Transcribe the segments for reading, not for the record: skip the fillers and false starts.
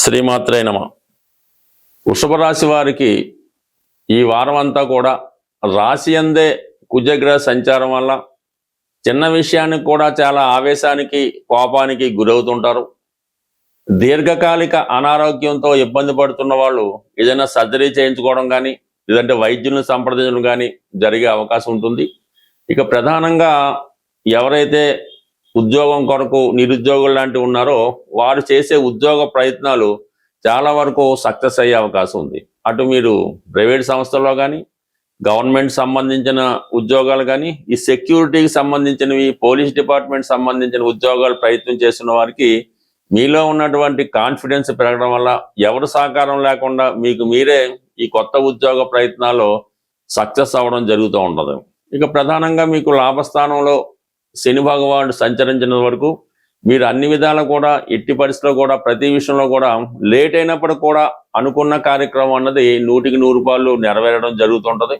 శ్రీమాత్రే నమః. వృషభ రాశి వారికి ఈ వారం అంతా కూడా రాశి అందే కుజగ్రహ సంచారం వల్ల చిన్న విషయానికి కూడా చాలా ఆవేశానికి కోపానికి గురవుతుంటారు. దీర్ఘకాలిక అనారోగ్యంతో ఇబ్బంది పడుతున్న వాళ్ళు ఏదైనా సర్జరీ చేయించుకోవడం కానీ లేదంటే వైద్యులను సంప్రదించడం కానీ జరిగే అవకాశం ఉంటుంది. ఇక ప్రధానంగా ఎవరైతే ఉద్యోగం కొరకు నిరుద్యోగులు లాంటివి ఉన్నారో వారు చేసే ఉద్యోగ ప్రయత్నాలు చాలా వరకు సక్సెస్ అయ్యే అవకాశం ఉంది. అటు మీరు ప్రైవేట్ సంస్థల్లో కానీ గవర్నమెంట్ సంబంధించిన ఉద్యోగాలు కానీ ఈ సెక్యూరిటీకి సంబంధించినవి పోలీస్ డిపార్ట్మెంట్ సంబంధించిన ఉద్యోగాలు ప్రయత్నం చేస్తున్న వారికి మీలో ఉన్నటువంటి కాన్ఫిడెన్స్ పెరగడం వల్ల ఎవరు సహకారం లేకుండా మీకు మీరే ఈ కొత్త ఉద్యోగ ప్రయత్నాల్లో సక్సెస్ అవ్వడం జరుగుతూ ఉంటుంది. ఇక ప్రధానంగా మీకు లాభస్థానంలో శని భగవానుడు సంచరించిన వరకు మీరు అన్ని విధాలు కూడా ఎట్టి పరిస్థితుల్లో కూడా ప్రతి విషయంలో కూడా లేట్ అయినప్పుడు కూడా అనుకున్న కార్యక్రమం అన్నది 100% నెరవేరడం జరుగుతుంటది.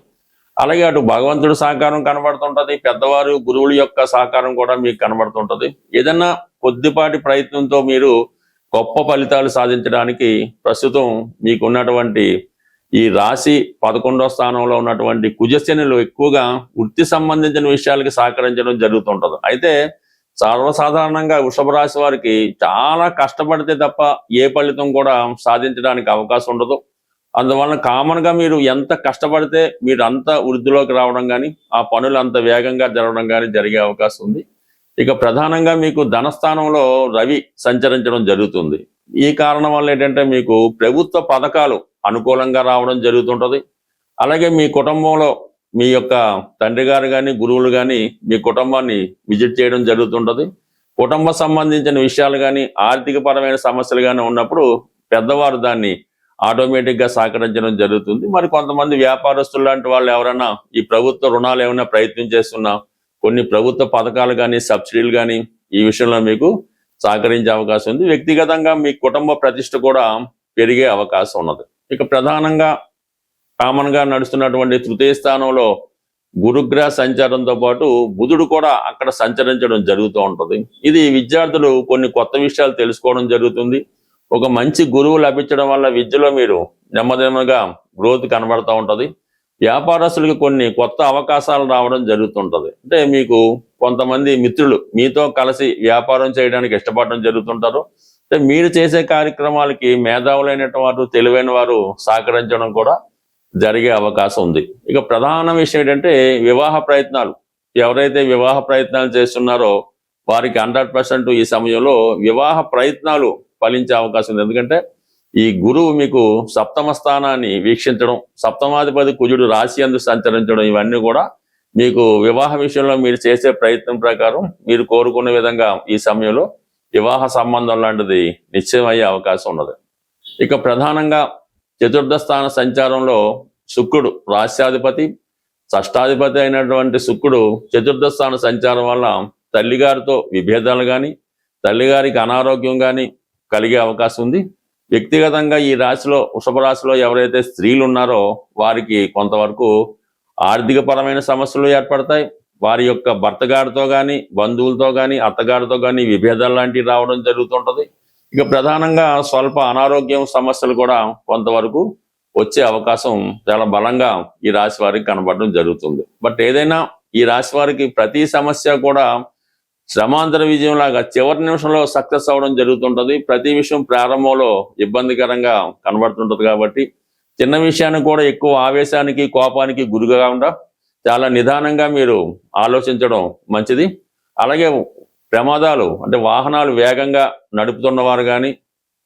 అలాగే అటు భగవంతుడి సహకారం కనబడుతుంటది, పెద్దవారు గురువుల యొక్క సహకారం కూడా మీకు కనబడుతుంటది. ఏదన్నా కొద్దిపాటి ప్రయత్నంతో మీరు గొప్ప ఫలితాలు సాధించడానికి ప్రస్తుతం మీకున్నటువంటి ఈ రాశి 11వ స్థానంలో ఉన్నటువంటి కుజశనులు ఎక్కువగా వృత్తి సంబంధించిన విషయాలకి సహకరించడం జరుగుతుంటది. అయితే సర్వసాధారణంగా వృషభ రాశి వారికి చాలా కష్టపడితే తప్ప ఏ ఫలితం కూడా సాధించడానికి అవకాశం ఉండదు. అందువలన కామన్ గా మీరు ఎంత కష్టపడితే మీరు అంత వృద్ధిలోకి రావడం కానీ ఆ పనులు అంత వేగంగా జరగడం కానీ జరిగే అవకాశం ఉంది. ఇక ప్రధానంగా మీకు ధనస్థానంలో రవి సంచరించడం జరుగుతుంది. ఈ కారణం వల్ల ఏంటంటే మీకు ప్రభుత్వ పథకాలు అనుకూలంగా రావడం జరుగుతుంటది. అలాగే మీ కుటుంబంలో మీ యొక్క తండ్రి గారు కానీ గురువులు కానీ మీ కుటుంబాన్ని విజిట్ చేయడం జరుగుతుంటది. కుటుంబ సంబంధించిన విషయాలు కానీ ఆర్థిక పరమైన సమస్యలు కానీ ఉన్నప్పుడు పెద్దవారు దాన్ని ఆటోమేటిక్గా సహకరించడం జరుగుతుంది. మరి కొంతమంది వ్యాపారస్తులు లాంటి వాళ్ళు ఎవరైనా ఈ ప్రభుత్వ రుణాలు ఏమైనా ప్రయత్నం చేస్తున్నా కొన్ని ప్రభుత్వ పథకాలు కానీ సబ్సిడీలు కానీ ఈ విషయంలో మీకు సహకరించే అవకాశం ఉంది. వ్యక్తిగతంగా మీ కుటుంబ ప్రతిష్ట కూడా పెరిగే అవకాశం ఉన్నది. ఇక ప్రధానంగా కామన్ గా నడుస్తున్నటువంటి తృతీయ స్థానంలో గురుగ్రహ సంచారంతో పాటు బుధుడు కూడా అక్కడ సంచరించడం జరుగుతూ ఉంటుంది. ఇది విద్యార్థులు కొన్ని కొత్త విషయాలు తెలుసుకోవడం జరుగుతుంది. ఒక మంచి గురువు లభించడం వల్ల విద్యలో మీరు నెమ్మదిగా గ్రోత్ కనబడుతూ ఉంటుంది. వ్యాపారస్తులకి కొన్ని కొత్త అవకాశాలు రావడం జరుగుతుంటది. అంటే మీకు కొంతమంది మిత్రులు మీతో కలిసి వ్యాపారం చేయడానికి ఇష్టపడడం జరుగుతుంటారు. అంటే మీరు చేసే కార్యక్రమాలకి మేధావులైనటువంటి వారు తెలివైన వారు సహకరించడం కూడా జరిగే అవకాశం ఉంది. ఇక ప్రధాన విషయం ఏంటంటే వివాహ ప్రయత్నాలు. ఎవరైతే వివాహ ప్రయత్నాలు చేస్తున్నారో వారికి 100% ఈ సమయంలో వివాహ ప్రయత్నాలు ఫలించే అవకాశం ఉంది. ఎందుకంటే ఈ గురువు మీకు సప్తమ స్థానాన్ని వీక్షించడం, సప్తమాధిపతి కుజుడు రాశి యందు సంచరించడం ఇవన్నీ కూడా మీకు వివాహ విషయంలో మీరు చేసే ప్రయత్నం ప్రకారం మీరు కోరుకున్న విధంగా ఈ సమయంలో వివాహ సంబంధం లాంటిది నిశ్చయం అయ్యే అవకాశం ఉన్నది. ఇక ప్రధానంగా చతుర్థ స్థాన సంచారంలో శుక్రుడు రాశ్యాధిపతి షష్టాధిపతి అయినటువంటి శుక్రుడు చతుర్థ స్థాన సంచారం వల్ల తల్లిగారితో విభేదాలు కానీ తల్లిగారికి అనారోగ్యం కానీ కలిగే అవకాశం ఉంది. వ్యక్తిగతంగా ఈ రాశిలో వృషభ రాశిలో ఎవరైతే స్త్రీలు ఉన్నారో వారికి కొంతవరకు ఆర్థిక పరమైన సమస్యలు ఏర్పడతాయి. వారి యొక్క భర్త గారితో కానీ బంధువులతో కానీ అత్తగారితో కానీ విభేదాలు లాంటివి రావడం జరుగుతుంటది. ఇక ప్రధానంగా స్వల్ప అనారోగ్యం సమస్యలు కూడా కొంతవరకు వచ్చే అవకాశం చాలా బలంగా ఈ రాశి వారికి కనబడడం జరుగుతుంది. బట్ ఏదైనా ఈ రాశి వారికి ప్రతి సమస్య కూడా శ్రమాంతర విజయం లాగా చివరి నిమిషంలో సక్సెస్ అవ్వడం జరుగుతుంటది. ప్రతి విషయం ప్రారంభంలో ఇబ్బందికరంగా కనబడుతుంటది. కాబట్టి చిన్న విషయాన్ని కూడా ఎక్కువ ఆవేశానికి కోపానికి గురి కాకుండా చాలా నిదానంగా మీరు ఆలోచించడం మంచిది. అలాగే ప్రమాదాలు అంటే వాహనాలు వేగంగా నడుపుతున్న వారు కానీ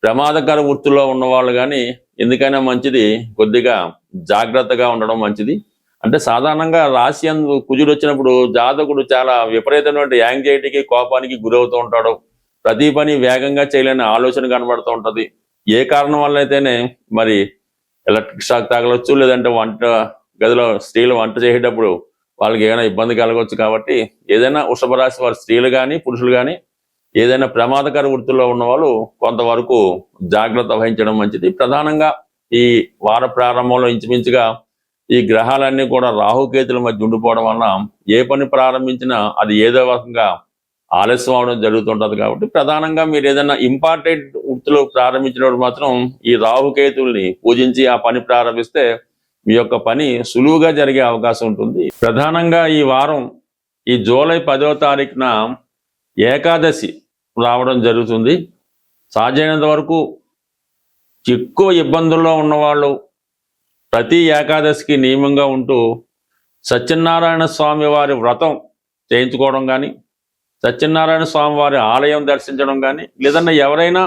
ప్రమాదకర వృత్తుల్లో ఉన్నవాళ్ళు కానీ ఎందుకైనా మంచిది కొద్దిగా జాగ్రత్తగా ఉండడం మంచిది. అంటే సాధారణంగా రాశి యందు కుజుడు వచ్చినప్పుడు జాతకుడు చాలా విపరీతమైన యాంగ్జైటీకి కోపానికి గురవుతూ ఉంటాడు. ప్రతి పని వేగంగా చేయలేని ఆలోచన కనబడుతూ ఉంటది. ఏ కారణం వల్ల అయితేనే మరి ఎలక్ట్రిక్ షాక్ తగలొచ్చు, లేదంటే వంట గదిలో స్త్రీలు వంట చేసేటప్పుడు వాళ్ళకి ఏమైనా ఇబ్బంది కలగవచ్చు. కాబట్టి ఏదైనా వృషభ రాశి వారి స్త్రీలు కానీ పురుషులు కానీ ఏదైనా ప్రమాదకర వృత్తుల్లో ఉన్న వాళ్ళు కొంతవరకు జాగ్రత్త వహించడం మంచిది. ప్రధానంగా ఈ వార ప్రారంభంలో ఇంచుమించుగా ఈ గ్రహాలన్నీ కూడా రాహుకేతుల మధ్య ఉండిపోవడం వలన ఏ పని ప్రారంభించినా అది ఏదో రకంగా ఆలస్యం అవడం జరుగుతుంటది. కాబట్టి ప్రధానంగా మీరు ఏదైనా ఇంపార్టెంట్ వృత్తులు ప్రారంభించినప్పుడు మాత్రం ఈ రాహుకేతుల్ని పూజించి ఆ పని ప్రారంభిస్తే మీ యొక్క పని సులువుగా జరిగే అవకాశం ఉంటుంది. ప్రధానంగా ఈ వారం ఈ జూలై 10వ తారీఖున ఏకాదశి రావడం జరుగుతుంది. సాధ్యమైనంత వరకు ఎక్కువ ఇబ్బందుల్లో ఉన్నవాళ్ళు ప్రతి ఏకాదశికి నియమంగా ఉంటూ సత్యనారాయణ స్వామి వారి వ్రతం చేయించుకోవడం కానీ, సత్యనారాయణ స్వామి వారి ఆలయం దర్శించడం కానీ, లేదన్నా ఎవరైనా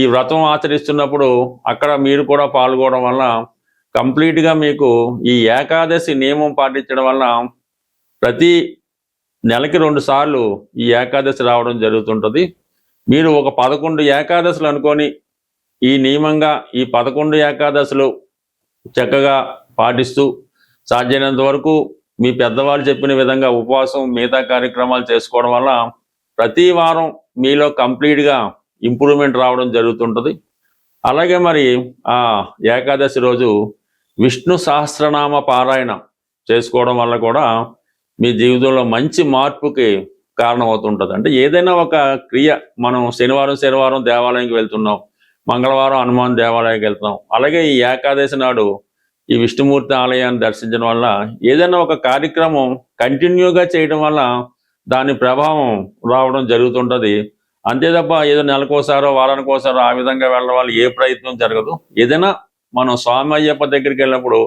ఈ వ్రతం ఆచరిస్తున్నప్పుడు అక్కడ మీరు కూడా పాల్గొనడం వల్ల కంప్లీట్గా మీకు ఈ ఏకాదశి నియమం పాటించడం వల్ల ప్రతి నెలకి 2 సార్లు ఈ ఏకాదశి రావడం జరుగుతుంటుంది. మీరు ఒక 11 ఏకాదశులు అనుకొని ఈ నియమంగా ఈ 11 ఏకాదశులు చక్కగా పాటిస్తూ సాధ్యమైనంత వరకు మీ పెద్దవాళ్ళు చెప్పిన విధంగా ఉపవాసం మిగతా కార్యక్రమాలు చేసుకోవడం వల్ల ప్రతి వారం మీలో కంప్లీట్గా ఇంప్రూవ్మెంట్ రావడం జరుగుతుంటుంది. అలాగే మరి ఆ ఏకాదశి రోజు విష్ణు సహస్రనామ పారాయణ చేసుకోవడం వల్ల కూడా మీ జీవితంలో మంచి మార్పుకి కారణమవుతుంటుంది. అంటే ఏదైనా ఒక క్రియ, మనం శనివారం దేవాలయానికి వెళ్తున్నాం, మంగళవారం హనుమాన్ దేవాలయానికి వెళ్తున్నాం, అలాగే ఈ ఏకాదశి నాడు ఈ విష్ణుమూర్తి ఆలయాన్ని దర్శించడం వల్ల ఏదైనా ఒక కార్యక్రమం కంటిన్యూగా చేయడం వల్ల దాని ప్రభావం రావడం జరుగుతుంటుంది. అంతే తప్ప ఏదో నెలకోసారో వారానికోసారో ఆ విధంగా వెళ్ళడం వల్ల ఏ ప్రయత్నం జరగదు. ఏదైనా మనం స్వామి అయ్యప్ప దగ్గరికి వెళ్ళినప్పుడు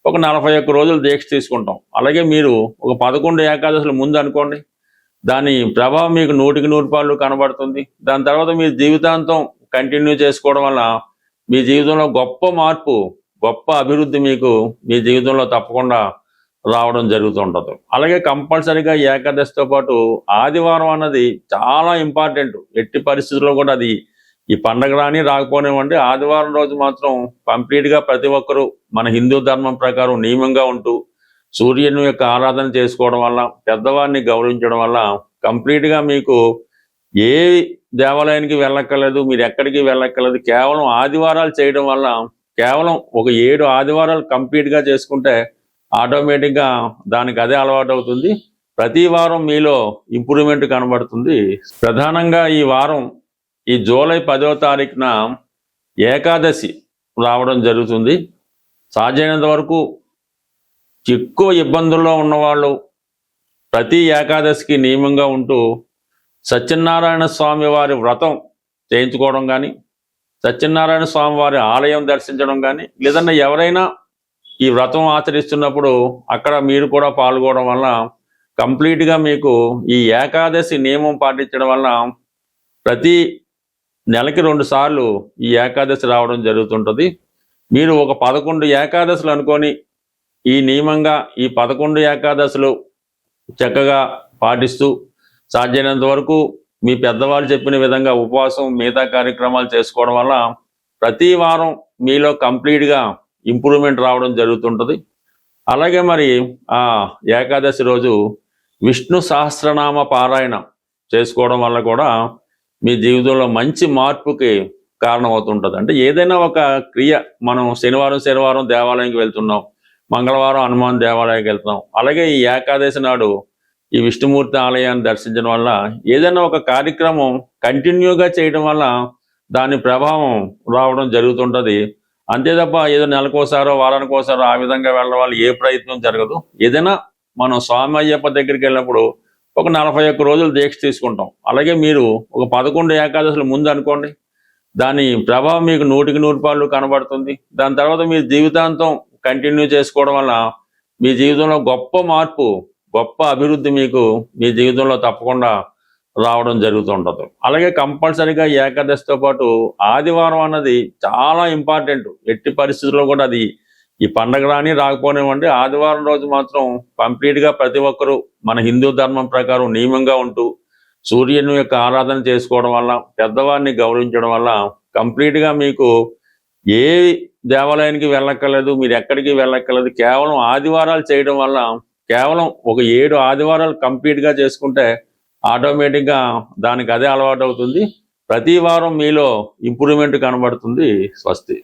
ఒక 41 రోజులు దీక్ష తీసుకుంటాం. అలాగే మీరు ఒక 11 ఏకాదశుల ముందు అనుకోండి, దాని ప్రభావం మీకు 100% కనబడుతుంది. దాని తర్వాత మీ జీవితాంతం కంటిన్యూ చేసుకోవడం వల్ల మీ జీవితంలో గొప్ప మార్పు, గొప్ప అభివృద్ధి మీకు మీ జీవితంలో తప్పకుండా రావడం జరుగుతుంటుంది. అలాగే కంపల్సరీగా ఏకాదశితో పాటు ఆదివారం అన్నది చాలా ఇంపార్టెంట్. ఎట్టి పరిస్థితుల్లో కూడా అది ఈ పండగ రాని రాకపోనివ్వండి, ఆదివారం రోజు మాత్రం కంప్లీట్గా ప్రతి ఒక్కరూ మన హిందూ ధర్మం ప్రకారం నియమంగా ఉంటూ సూర్యుని యొక్క ఆరాధన చేసుకోవడం వల్ల, పెద్దవారిని గౌరవించడం వల్ల కంప్లీట్గా మీకు ఏ దేవాలయానికి వెళ్ళక్కర్లేదు, మీరు ఎక్కడికి వెళ్ళక్కర్లేదు. కేవలం ఆదివారాలు చేయడం వల్ల, కేవలం ఒక 7 ఆదివారాలు కంప్లీట్గా చేసుకుంటే ఆటోమేటిక్గా దానికి అదే అలవాటు అవుతుంది. ప్రతి వారం మీలో ఇంప్రూవ్మెంట్ కనబడుతుంది. ప్రధానంగా ఈ వారం ఈ జూలై 10వ తారీఖున ఏకాదశి రావడం జరుగుతుంది. సాధ్యమైనంత వరకు ఎక్కువ ఇబ్బందుల్లో ఉన్నవాళ్ళు ప్రతి ఏకాదశికి నియమంగా ఉంటూ సత్యనారాయణ స్వామి వారి వ్రతం చేయించుకోవడం కానీ, సత్యనారాయణ స్వామి వారి ఆలయం దర్శించడం కానీ, లేదన్నా ఎవరైనా ఈ వ్రతం ఆచరిస్తున్నప్పుడు అక్కడ మీరు కూడా పాల్గొనడం వల్ల కంప్లీట్గా మీకు ఈ ఏకాదశి నియమం పాటించడం వల్ల ప్రతి నెలకి 2 సార్లు ఈ ఏకాదశి రావడం జరుగుతుంటుంది. మీరు ఒక 11 ఏకాదశులు అనుకొని ఈ నియమంగా ఈ 11 ఏకాదశులు చక్కగా పాటిస్తూ సాధ్యమైనంత వరకు మీ పెద్దవాళ్ళు చెప్పిన విధంగా ఉపవాసం మిగతా కార్యక్రమాలు చేసుకోవడం వల్ల ప్రతి వారం మీలో కంప్లీట్గా ఇంప్రూవ్మెంట్ రావడం జరుగుతుంటుంది. అలాగే మరి ఆ ఏకాదశి రోజు విష్ణు సహస్రనామ పారాయణ చేసుకోవడం వల్ల కూడా మీ జీవితంలో మంచి మార్పుకి కారణమవుతుంటుంది. అంటే ఏదైనా ఒక క్రియ, మనం శనివారం దేవాలయానికి వెళ్తున్నాం, మంగళవారం హనుమాన్ దేవాలయానికి వెళ్తున్నాం, అలాగే ఈ ఏకాదశి నాడు ఈ విష్ణుమూర్తి ఆలయాన్ని దర్శించడం వల్ల ఏదైనా ఒక కార్యక్రమం కంటిన్యూగా చేయడం వల్ల దాని ప్రభావం రావడం జరుగుతుంటుంది. అంతే తప్ప ఏదో నెలకోసారో వారానికోసారో ఆ విధంగా వెళ్ళడం వల్ల ఏ ప్రయత్నం జరగదు. ఏదైనా మనం స్వామి అయ్యప్ప దగ్గరికి వెళ్ళినప్పుడు ఒక 41 రోజులు దీక్ష తీసుకుంటాం. అలాగే మీరు ఒక 11 ఏకాదశుల ముందు అనుకోండి, దాని ప్రభావం మీకు 100% కనబడుతుంది. దాని తర్వాత మీ జీవితాంతం కంటిన్యూ చేసుకోవడం వల్ల మీ జీవితంలో గొప్ప మార్పు, గొప్ప అభివృద్ధి మీకు మీ జీవితంలో తప్పకుండా రావడం జరుగుతుంటుంది. అలాగే కంపల్సరీగా ఏకాదశితో పాటు ఆదివారం అన్నది చాలా ఇంపార్టెంట్. ఎట్టి పరిస్థితుల్లో కూడా అది ఈ పండగ రాని రాకపోనివ్వండి, ఆదివారం రోజు మాత్రం కంప్లీట్గా ప్రతి ఒక్కరూ మన హిందూ ధర్మం ప్రకారం నియమంగా ఉంటూ సూర్యుని యొక్క ఆరాధన చేసుకోవడం వల్ల, పెద్దవారిని గౌరవించడం వల్ల కంప్లీట్గా మీకు ఏ దేవాలయానికి వెళ్ళక్కర్లేదు, మీరు ఎక్కడికి వెళ్ళక్కర్లేదు. కేవలం ఆదివారాలు చేయడం వల్ల, కేవలం ఒక 7 ఆదివారాలు కంప్లీట్గా చేసుకుంటే ఆటోమేటిక్గా దానికి అదే అలవాటు అవుతుంది. ప్రతి వారం మీలో ఇంప్రూవ్మెంట్ కనబడుతుంది. స్వస్తి.